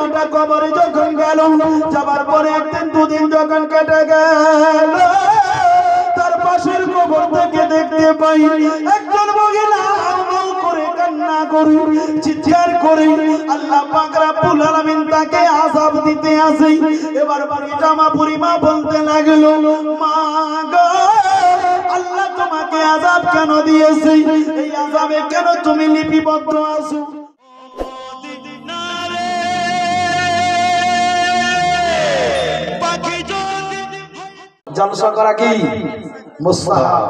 লোকটা কবরে যখন গেল, যাবার পরে একদিন দুদিন যখন কেটে গেল, তার পাশের কবর থেকে দেখতে পাই একজন মহিলা আউল করে কান্না করে চিৎকার করে আল্লাহ পাক রব্বুল আলামিন তাকে আযাব দিতে আসে। এবার পরিমা বলতে লাগলো, মা গো, আল্লাহ তোমাকে আযাব কেন দিয়েছে? এই আযাবে কেন তুমি লিপিবদ্ধ আছো? জলসা করা কি মুস্তাহাব,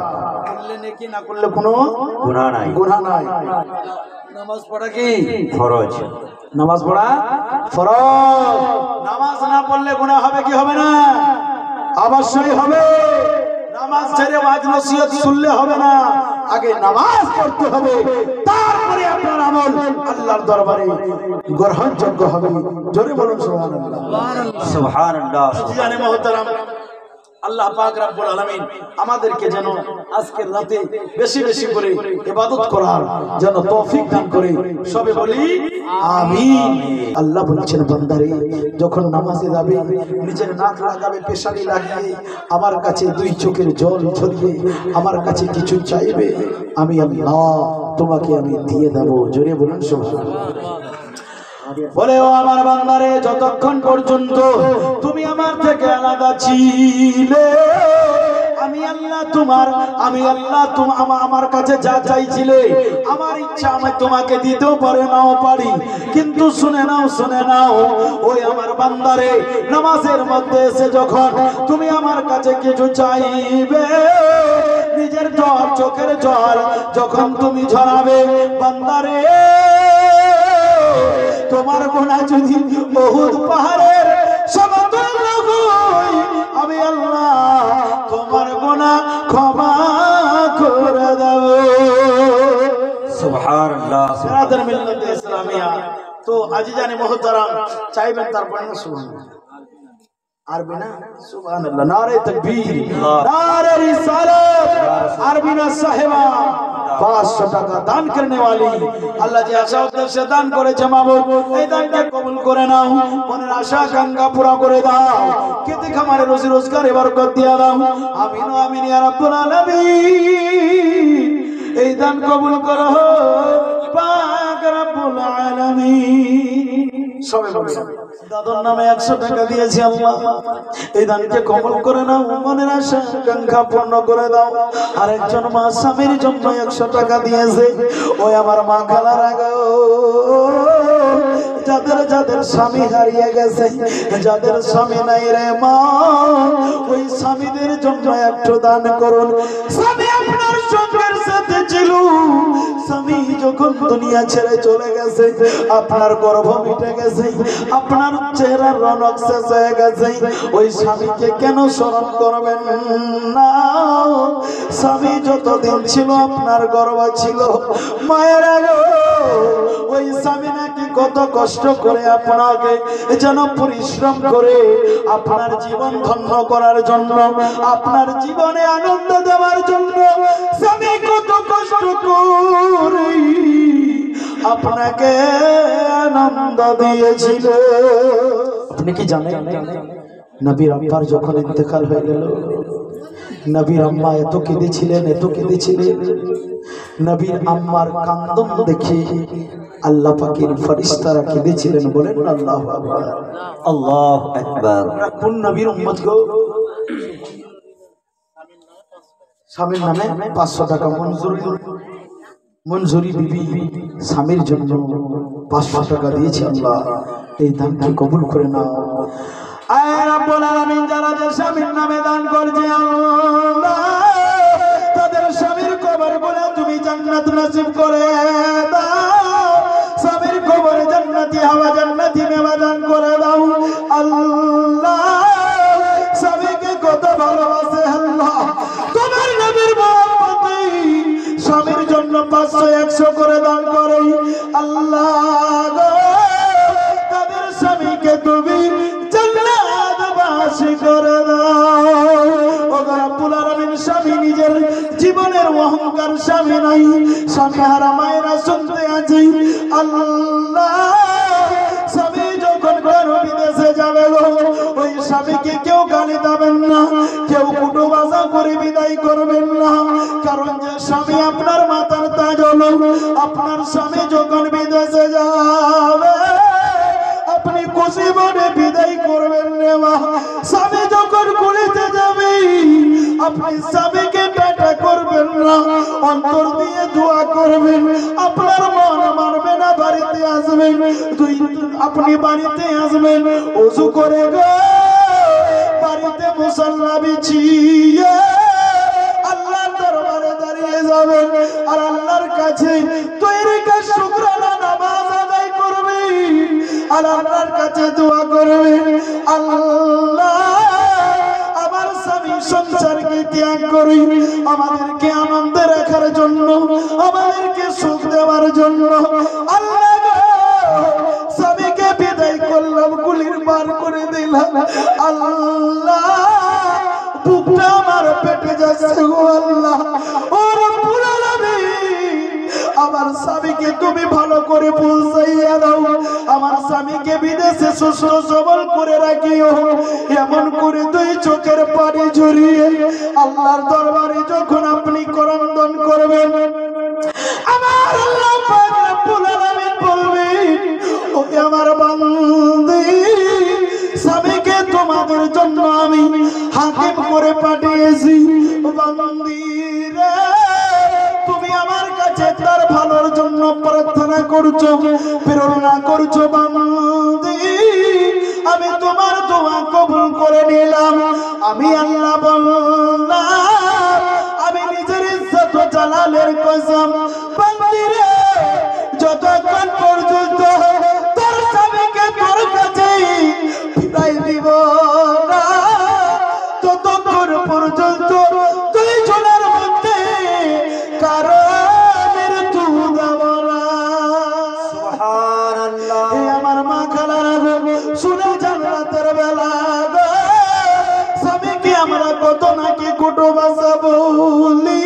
করলে নেকি, না করলে কোনো গুনাহ নাই। গুনাহ নাই। নামাজ পড়া কি ফরজ? নামাজ পড়া ফরজ। নামাজ না পড়লে গুনাহ হবে কি হবে না? অবশ্যই হবে। নামাজ ছেড়ে ওয়াজ নসিহত শুনলে হবে না, আগে নামাজ পড়তে হবে, তারপরে আপনার আমল আল্লাহর দরবারে গ্রহণযোগ্য হবে। জোরে বলুন সুবহানাল্লাহ। সুবহানাল্লাহ। জানে মুহতারাম, আল্লাহ পাক রব্বুল আলামিন আমাদেরকে যেন আজকের রাতে বেশি বেশি করে ইবাদত করার যেন তৌফিক দান করে, সবে বলি আমিন। আল্লাহ বলেছেন, বান্দারে যখন নামাজে যাবে নিজের নাক লাগাবে, পেশানি লাগিয়ে আমার কাছে দুই চোখের জল ঝরিয়ে আমার কাছে কিছু চাইবে, আমি আল্লাহ তোমাকে আমি দিয়ে দেব। জোরে বলুন সুবহানাল্লাহ। বলে, ও আমার বান্দারে, যতক্ষণ পর্যন্ত তুমি আমার থেকে আলাদা ছিলে, আমি আল্লাহ আমার কাছে যা চাইছিলে, আমার ইচ্ছা আমি তোমাকে দিতেও পারে নাও পারি, কিন্তু শুনে নাও ওই আমার বান্দারে, নামাজের মধ্যে এসে যখন তুমি আমার কাছে কিছু চাইবে, নিজের জল, চোখের জল যখন তুমি ঝরাবে, বান্দারে, তোমার গুনাহ যদি উহুদ পাহাড়ের সমতুল্য হয়, আমি আল্লাহ তোমার গুনাহ ক্ষমা করে দেব। সুবহানাল্লাহ। সিরাতুল মিল্লাত ইসলামিয়া। তো আজিজানে মুহতারাম, চাইবেন তারপরে না সুবহানাল্লাহ, আরবি না সুবহানাল্লাহ, নারে তাকবীর, নারে রিসালাত, আরবি না সাহেবা, 500 টাকা দান करने वाली আল্লাহ যে আশা উদ্দেশ্যে দান করেছে, মাবুদ এই দানটা কবুল করে নাও, মনের আশা আকাঙ্ক্ষা পুরো করে দাও, খেতে খামারে রুজি রোজগারে বরকত দিয়ে দাও। আমিন আমিন ইয়া রাব্বুল আলামিন। এই দান কবুল করো পাক রব্বুল আলামিন। সবাই বলুন, দাদুর নামে 100 টাকা দিয়েছি আল্লাহ, এই দানকে কবুল করে নাও, মনের আশা আকাঙ্ক্ষা পূর্ণ করে দাও। আরেকজন মা স্বামীর জন্য 100 টাকা দিয়েছে, ওই আমার মা খালারা গো, যাদের স্বামী হারিয়ে গেছে, যাদের স্বামী নাই রে মা, ওই স্বামীদের জন্য একটু দান করুন। স্বামী আপনার সঙ্গের সাথে ছিল, স্বামী যখন দুনিয়া ছেড়ে চলে গেছে, আপনার গর্ভ মিটে গেছে, আপনার চেহারার রনক শেষ হয়ে গেছে, ওই স্বামীকে কেন স্মরণ করবেন না? স্বামী যতদিন ছিল আপনার গর্ভ ছিল, মায়ের গো, ওই স্বামী নাকি কত কষ্ট করে আপনাকে যেন পরিশ্রম করে আপনার জীবন ধন্য করার জন্য, আপনার জীবনে আনন্দ দেওয়ার জন্য স্বামী কত কষ্ট করে আপনাকে আনন্দ দিয়েছিল। আপনি কি জানেন, নবীর আব্বার যখন ইন্তেকাল হয়ে গেল, নবীর আম্মা এত কেঁদেছিলেন, নবীর আম্মার কান্দন দেখে আল্লাহ পাকের ফেরেশতারা কেঁদেছিলেন। বলেন আল্লাহু আকবার, আল্লাহু আকবার। কোন নবীর উম্মত গো? স্বামীর নামে 500 টাকা মঞ্জুরি বিবি স্বামীর জন্য 500 টাকা দিয়েছে। আল্লাহ এই দানকে কবুল করে নাও। আয় রব্বুল আলামিন, যারা যে স্বামীর নামে দান করছে আল্লাহ, তাদের স্বামীর কবর বলে তুমি জান্নাত নসিব করে দাও, স্বামীর কবরে জান্নাতি হাওয়া, জান্নাতি মেওয়া দান করে দাও। আল্লাহ স্বামীকে কত ভালোবাসে আল্লাহ, তোমার নবীর মহব্বতে স্বামীর জন্য 500-100 করে দান করে আল্লাহ গো, তাদের স্বামীকে তুমি জান্নাতবাসী করে দাও। ও রব্বুল আলামিন, স্বামী নিজের জীবনের অহংকার স্বামী নাই, স্বামী হারা মায়েরা শুনতে আছে আল্লাহ, স্বামী যখন স্বামীকে কেউ গালি দেবেন না, কেউ কুটুবাজা করে বিদায় করবেন না। কারণ যে স্বামী আপনার মাথার তাজ হলো, আপনার স্বামী যখন বিদেশে যাবে আপনি খুশি মনে বিদায় করবেন রে মা। স্বামী যখন কুলিতে যাবে আপনি স্বামীকে টাটা করবেন না, অন্তর দিয়ে দোয়া করবেন। আপনার মন মানবে না, বাড়িতে আসবেন, আপনি বাড়িতে আসবেন ওযু করে গো, বাড়িতে মুসাল্লা বিছিয়ে আল্লাহর দরবারে দাঁড়িয়ে যাবেন আর আল্লাহর কাছে তৈরি কাজ শুকরানা নামাজ আদায় করবেন আর আল্লাহর কাছে দোয়া করবেন, আল্লাহ আমার স্বামী সংসারকে ত্যাগ করি আমাদেরকে আনন্দে রাখার জন্য, আমাদেরকে সুখ দেওয়ার জন্য। আল্লাহ স্বামীকে বিদায় করলাম, গুলির পার করে দিলাম, আল্লাহ বুকটা আমার পেটে যাচ্ছে গো আল্লাহ। ও রব্বুল আলামিন, আমার স্বামীকে তুমি ভালো করে পৌঁছাইয়া দাও, আমার স্বামীকে বিদেশে সুস্থ সবল করে রাখিও। এমন করে দুই চোখের পানি ঝরিয়ে আল্লাহর দরবারে যখন আপনি করন্দন করবেন, আমার আল্লাহ পাক রব্বুল আলামিন বলবেন, ও আমার বান্দী, স্বামীকে তোমাদের জন্য আমি হাকিম করে পাঠিয়েছি। বান্দী রে, তুমি আমার কাছে তার ভালোর জন্য প্রার্থনা করছো, প্রেরণা করছো। বান্দী, আমি তোমার দোয়া কবুল করে নিলাম। আমি আল্লাহ বললাম, আমি নিজের ইজ্জত ও জালালের কসম, বান্দী রে, যতক্ষণ পর্যন্ত তোর স্বামীকে তোর কাছে ফিরাই দিব না, ততক্ষণ পর্যন্ত দুই জনের মধ্যে কারো মৃত্যু দেব না। সুবহানাল্লাহ। আমার মা খালারা শুনে যান, রাতের বেলা স্বামীকে আমরা কত নাকি কুটো ভাষা বলি,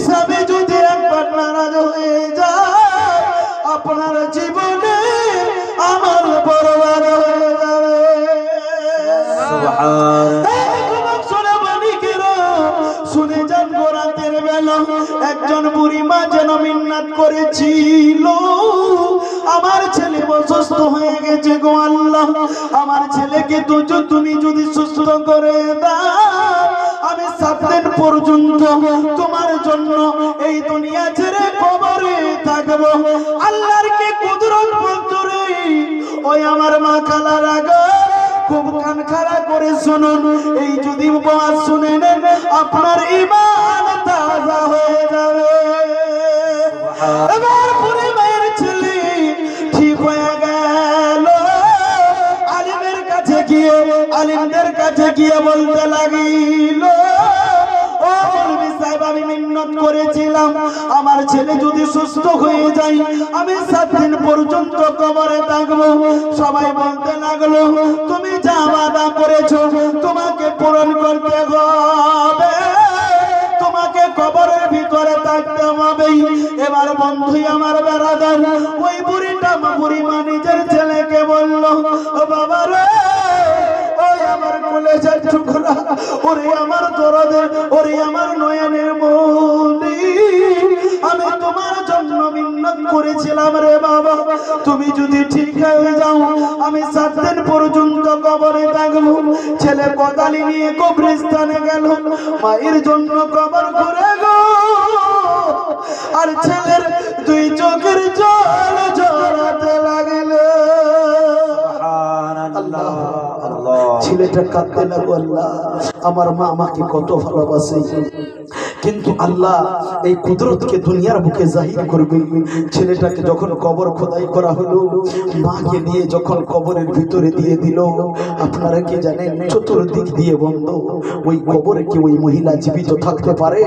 স্বামী যদি একবার নারাজ হয়ে যায় আপনার জীবনে আমার বরবাদ হয়ে যাবে। শুনে যান, রাতের বেলা একজন বুড়ি মা যেন মিন্নাত করেছিল, আমার ছেলে অসুস্থ হয়ে গেছে গো আল্লাহ, আমার ছেলেকে তুমি যদি সুস্থ করে দাও, আমি 7 দিন পর্যন্ত তোমার জন্য এই দুনিয়া ছেড়ে কবরে থাকবো। আল্লাহর কি কুদরত মঞ্জুরি। ওই আমার মা খালারা গো, খুব কান খাড়া করে শুনুন, এই যদি ওয়াজ শুনে নেন আপনার ঈমান তাজা হয়ে যাবে। এবার পুরো মায়ের ছেলে ঠিক হয়ে গেল, আলিমের কাছে গিয়ে, আলিমদের কাছে গিয়ে বলতে লাগিল, ও মৌলভী সাহেব, আমি মিন্নত করেছিলাম আমার ছেলে যদি সুস্থ হয়ে যায় আমি 7 দিন পর্যন্ত কবরে থাকবো। সবাই বলতে লাগলো, তুমি যা ওয়াদা করেছো তোমাকে পূরণ করতে হবে, তোমাকে কবরের ভিতরে থাকতে হবে। এবার বন্ধু আমার বেরাদার, ওই বুড়িটা বুড়িমা নিজের ছেলেকে বলল, ও বাবা রে, ওই আমার কলেজের টুকরা, ওরে আমার দরদের, ওরে আমার নয়নের মনি, আমি তোমার জন্য মিন্নত করেছিলাম রে বাবা, তুমি যদি ঠিক হয়ে যাও আমি 7 দিন পর্যন্ত কবরে থাকবো। ছেলে কোদালি নিয়ে কবরস্থানে গেল, মায়ের জন্য কবর করে গো, আর ছেলের 2 চোখের জল ঝরাতে লাগলো। সুবহানাল্লাহ। ছেলেটা কাঁদতে লাগলো, আল্লাহ আমার মা আমাকে কত ভালোবাসে, কিন্তু আল্লাহ এই কুদরতকে দুনিয়ার বুকে জাহির করবে। ছেলেটাকে যখন কবর খোদাই করা হলো, মাকে নিয়ে যখন কবরের ভিতরে দিয়ে দিল, আপনারা কি জানেন চতুর্দিক দিয়ে বন্ধ, ওই কবরে কি ওই মহিলা জীবিত থাকতে পারে?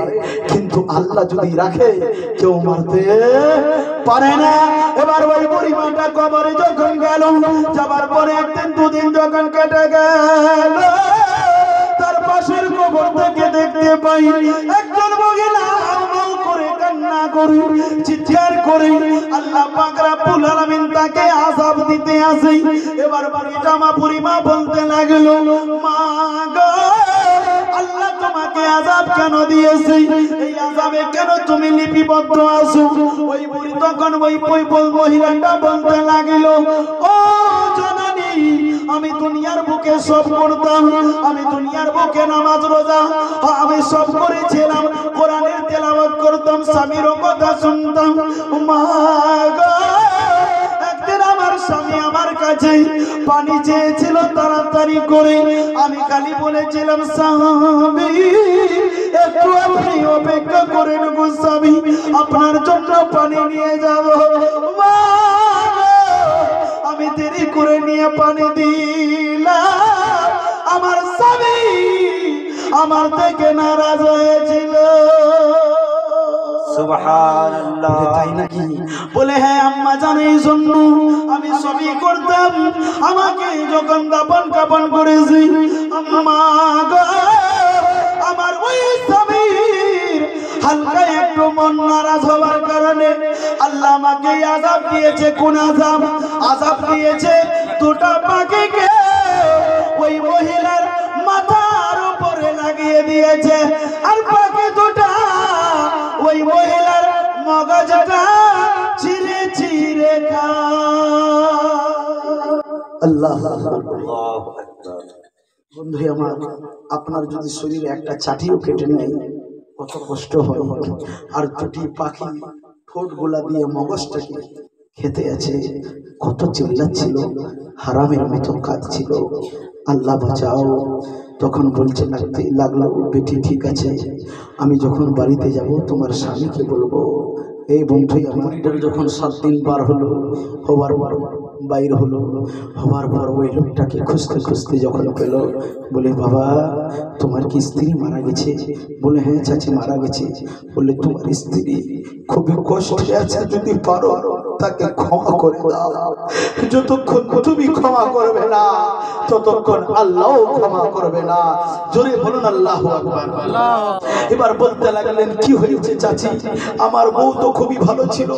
কিন্তু আল্লাহ যদি রাখে কেউ মারতে পারে না। এবার ওই পরিমাণটা কবরে যখন গেল, যাবার পরে 1 দিন 2 দিন যখন কেটে গেল, তার পাশের কবর থেকে দেখতে পাই একজন মহিলা আউ করে কান্না করি, চিৎকার করি, আল্লাহ পাক রব্বুল আলামিন তাকে আযাব দিতে আসে। এবার বুড়িটা মা বলতে লাগলো, মা গো, আল্লাহ তোমাকে আযাব কেন দিয়েছে? এই আযাবে কেন তুমি লিপিবদ্ধ আছো? ওই বুড়ি তখন ওই মহিলাটা বলতে লাগলো, ও জননী, আমি দুনিয়ার বুকে সব করতাম, আমি দুনিয়ার বুকে নামাজ রোজা আমি সব করেছিলাম, কোরআনের তেলাওয়াত করতাম, স্বামীরও কথা শুনতাম। মা গো, একদিন আমার স্বামী আমার কাছে পানি চেয়েছিল তাড়াতাড়ি করে, আমি খালি বলেছিলাম, স্বামী একটু আপনি অপেক্ষা করেন গো স্বামী, আপনার জন্য পানি নিয়ে যাব। মা গো, আমি দেরি করে নিয়ে পানি দিলাম, আমার স্বামী আমার থেকে নারাজ হয়েছিল। সুবহানাল্লাহ। তাই নাকি? বলে হ্যাঁ আম্মা জান, এই জন্য আমি সবই করতাম। আমাকে যখন দাফন কাফন করেছি, আম্মা গো, আমার ওই স্বামীর হালকা একটু মন নারাজ হওয়ার কারণে আল্লাহ আমাকে আযাব দিয়েছে। কোন আযাব? আযাব দিয়েছে দুটা পাখিকে ওই মহিলার মাথার উপরে লাগিয়ে দিয়েছে, আর পাখি দুটা ওই মহিলার মগজটা চিরে চিরে খায়। আল্লাহু আকবার। বন্ধু আমার, আপনার যদি শরীরে একটা চাটিও কেটে নেয় কত কষ্ট হয়, আর দুটি পাখি ঠোঁট গোলা দিয়ে মগজটাকে খেতে আছে, কত চিল্লাচ্ছিল, হারামের মতো কাঁদছিল, আল্লাহ বাঁচাও। তখন বলছে লাগলো, বেটি ঠিক আছে, আমি যখন বাড়িতে যাব তোমার স্বামীকে বলবো। এই বন্ধু আমার যখন 7 দিন পার হলো, হবার পর বাইর হলো, হবার পর ওই লোকটাকে খুঁজতে খুঁজতে যখন পেল, বলে বাবা তোমার কি স্ত্রী মারা গেছে? বলে হ্যাঁ চাচি মারা গেছে। বলে তোমার স্ত্রী খুবই কষ্টে আছে, যদি পারো তাকে ক্ষমা করে দাও। যতক্ষণ তুমি ক্ষমা করবে না ততক্ষণ আল্লাহও ক্ষমা করবে না। জোরে বলুন আল্লাহু আকবার। এবার বলতে লাগলেন, কি হয়েছে চাচি? আমার বউ তো খুবই ভালো ছিল,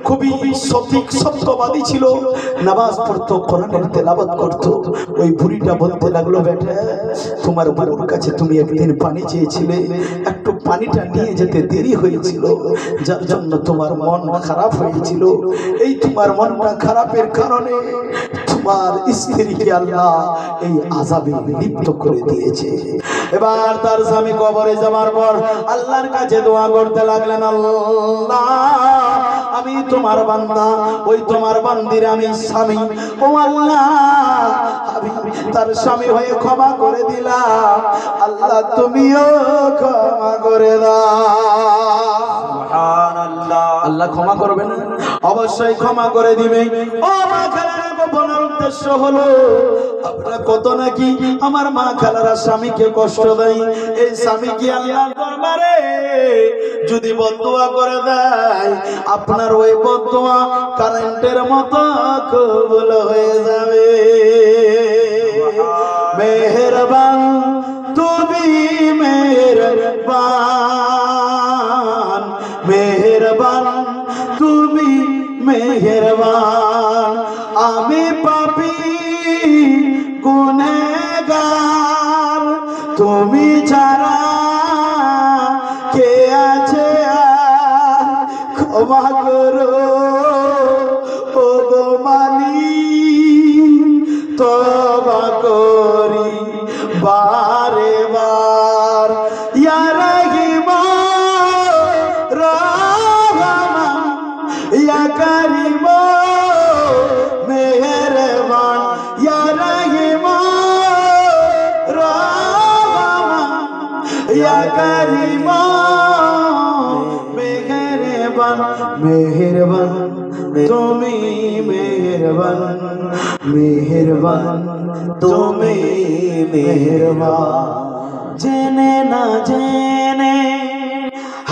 খুবই সঠিক সত্যবাদী ছিল, নামাজ পড়তো, কোরআনের তেলাওয়াত করতো। ওই বুড়িটা বলতে লাগলো, বেটা তোমার বউর কাছে তুমি একদিন পানি চেয়েছিলে, একটু পানিটা নিয়ে যেতে দেরি হয়েছিল, যার জন্য তোমার মন খারাপ হয়েছিল। এই তোমার মনটা খারাপের কারণে তোমার স্ত্রীকে আল্লাহ এই আযাবে লিপ্ত করে দিয়েছে। এবার তার স্বামী কবরে যাওয়ার পর আল্লাহর কাছে দোয়া করতে লাগলেন, আল্লাহ আমি তোমার বান্দা, ওই তোমার বান্দির আমি স্বামী, ও আল্লাহ আমি তার স্বামী হয়ে ক্ষমা করে দিলাম, আল্লাহ তুমিও ক্ষমা করে দাও। সুবহানাল্লাহ। আল্লাহ ক্ষমা করবে না? অবশ্যই ক্ষমা করে দিবে। ও মা খালারা, গোপনের উদ্দেশ্য হলো আমরা কত নাকি আমার মা খালারা স্বামীকে কষ্ট দেয়, এই স্বামী কি আল্লাহর দরবারে যদি বদদুয়া করে দেয়, আপনার ওই বদদুয়া কারেন্টের মতো কবুল হয়ে যাবে। মেহেরবান তুমি মেহেরবান, মেহেরবান তুমি মেহেরবান, আমি পাপী গুনেহগার, তুমি ছাড়া কে আছে আর, ক্ষমা করো ও গো মালিক, তওবা করি বারে বার, ইয়া রাহিমান রহমান, ইয়া কারীম মেহেরবান, ইয়া রাহিমান রহমান, ইয়া কারীম মেহেরবান, মেহেরবান তুমি মেহেরবান, মেহেরবান তুমি মেহেরবান। জেনে না জেনে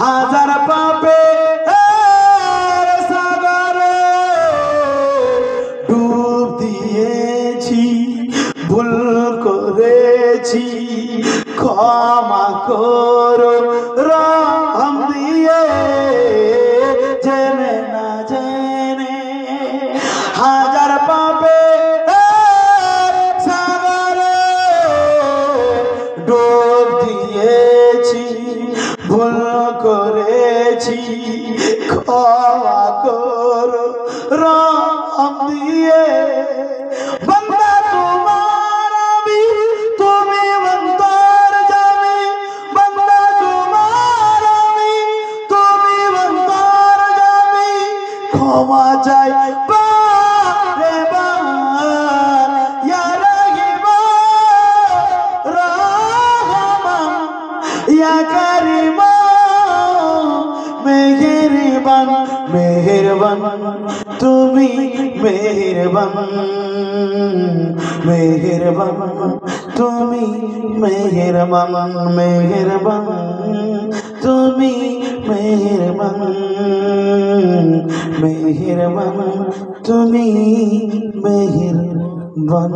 হাজার পাপে সাগরে ডুব দিয়েছি, ভুল করেছি, ক্ষমা করো রহম দিয়ে, মেহেরবান তুমি মেহেরবান মেহেরবান তুমি মেহেরবান মেহেরবান তুমি মেহেরবান মেহেরবান তুমি মেহেরবান